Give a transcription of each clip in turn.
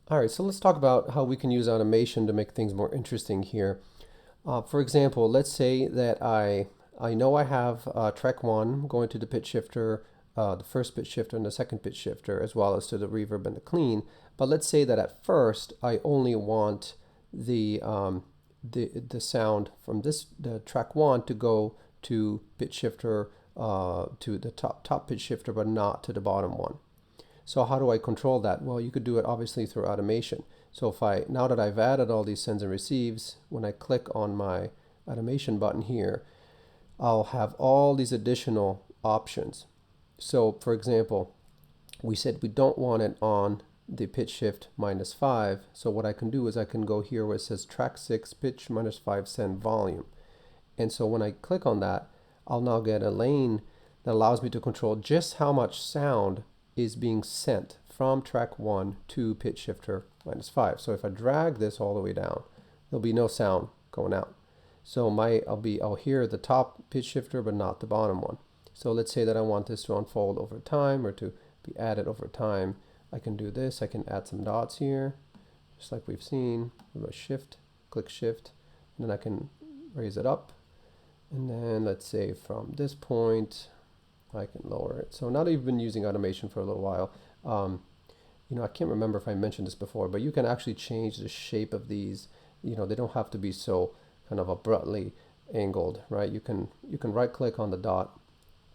All right, so let's talk about how we can use automation to make things more interesting here. For example, let's say that I know I have track one going to the pitch shifter, the first pitch shifter and the second pitch shifter, as well as to the reverb and the clean. But let's say that at first I only want the the sound from the track one to go to pitch shifter to the top pitch shifter, but not to the bottom one. So how do I control that? Well, you could do it obviously through automation. So if I, now that I've added all these sends and receives, when I click on my automation button here, I'll have all these additional options. So for example, we said we don't want it on the pitch shift -5. So what I can do is I can go here where it says track 6 pitch -5 send volume. And so when I click on that, I'll now get a lane that allows me to control just how much sound is being sent from track 1 to pitch shifter -5. So if I drag this all the way down, there'll be no sound going out. So I'll hear the top pitch shifter but not the bottom one. So let's say that I want this to unfold over time or to be added over time. I can do this. I can add some dots here, just like we've seen. We'll go shift, click shift, and then I can raise it up. And then let's say from this point, I can lower it. So now that you've been using automation for a little while, I can't remember if I mentioned this before, but you can actually change the shape of these. They don't have to be so kind of abruptly angled, right? You can right click on the dot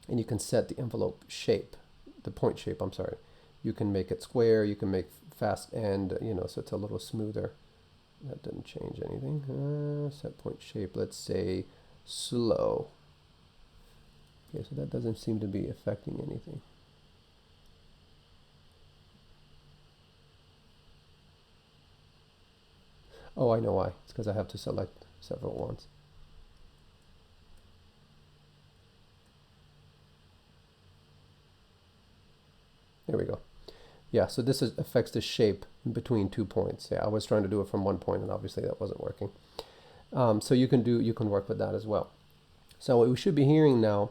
and you can set the envelope shape, the point shape, I'm sorry. You can make it square, you can make fast end, so it's a little smoother. That didn't change anything. Set point shape, let's say slow. Okay, so that doesn't seem to be affecting anything. Oh, I know why. It's because I have to select several ones. There we go. Yeah, so this affects the shape between 2 points. Yeah, I was trying to do it from 1 point, and obviously that wasn't working. So you can work with that as well. So what we should be hearing now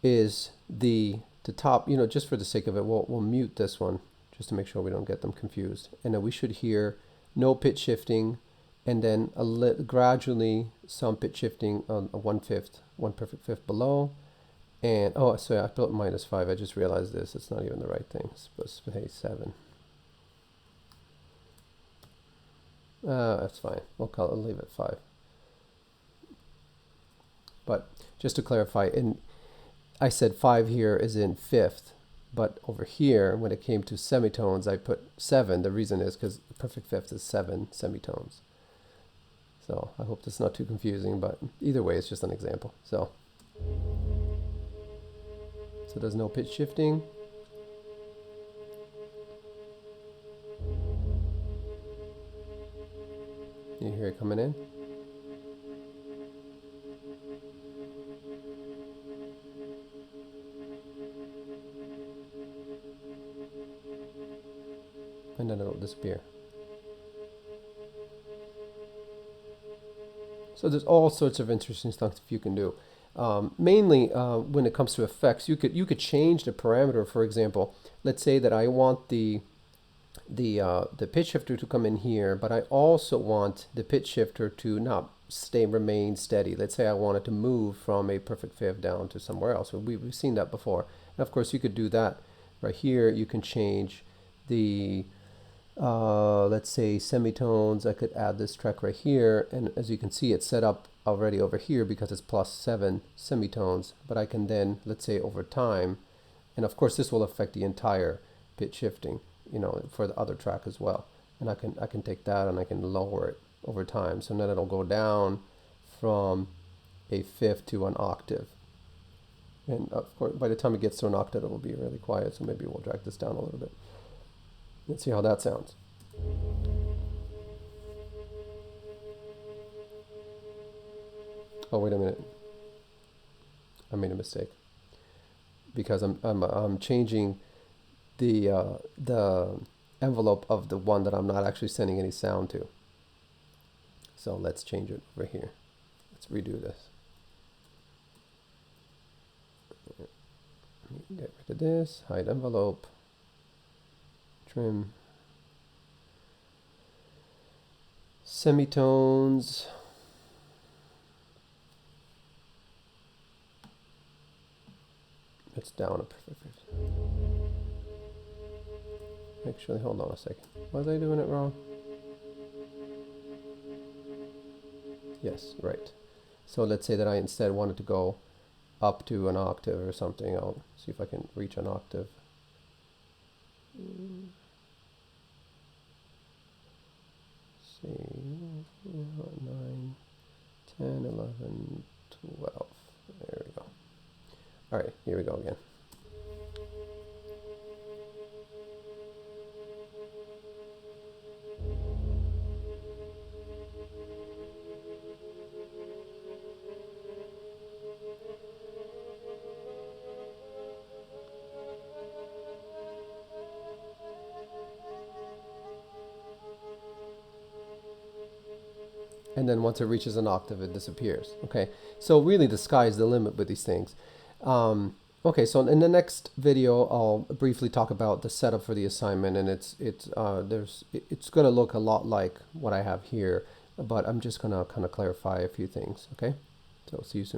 is the top. Just for the sake of it, we'll mute this one just to make sure we don't get them confused. And then we should hear no pitch shifting, and then gradually some pitch shifting on a 1/5, 1 perfect fifth below. And oh, sorry, I built -5. I just realized this. It's not even the right thing. It's supposed to say 7. That's fine. Leave it 5. But just to clarify, I said 5 here is in fifth, but over here, when it came to semitones, I put 7. The reason is because perfect fifth is 7 semitones. So I hope that's not too confusing, but either way, it's just an example. So there's no pitch shifting. You hear it coming in. And then it'll disappear. So there's all sorts of interesting stuff you can do. Mainly when it comes to effects, you could change the parameter. For example, let's say that I want the pitch shifter to come in here, but I also want the pitch shifter to not remain steady. Let's say I want it to move from a perfect fifth down to somewhere else. We've seen that before. And of course, you could do that right here. You can change the let's say semitones. I could add this track right here, and as you can see, it's set up already over here because it's +7 semitones. But I can then, let's say over time, and of course this will affect the entire pitch shifting, for the other track as well. And I can take that and I can lower it over time. So then it'll go down from a fifth to an octave. And of course, by the time it gets to an octave, it'll be really quiet. So maybe we'll drag this down a little bit. Let's see how that sounds. Oh, wait a minute. I made a mistake because I'm changing the envelope of the one that I'm not actually sending any sound to. So let's change it over here. Let's redo this. Get rid of this, hide envelope, trim. semitones. It's down a perfect. Actually, hold on a second. Was I doing it wrong? Yes, right. So let's say that I instead wanted to go up to an octave or something. I'll see if I can reach an octave. See, 9, 10, 11, 12. There we go. All right, here we go again. And then once it reaches an octave, it disappears. Okay, so really the sky's the limit with these things. Okay, so in the next video, I'll briefly talk about the setup for the assignment, and it's going to look a lot like what I have here, but I'm just going to kind of clarify a few things. Okay, so see you soon.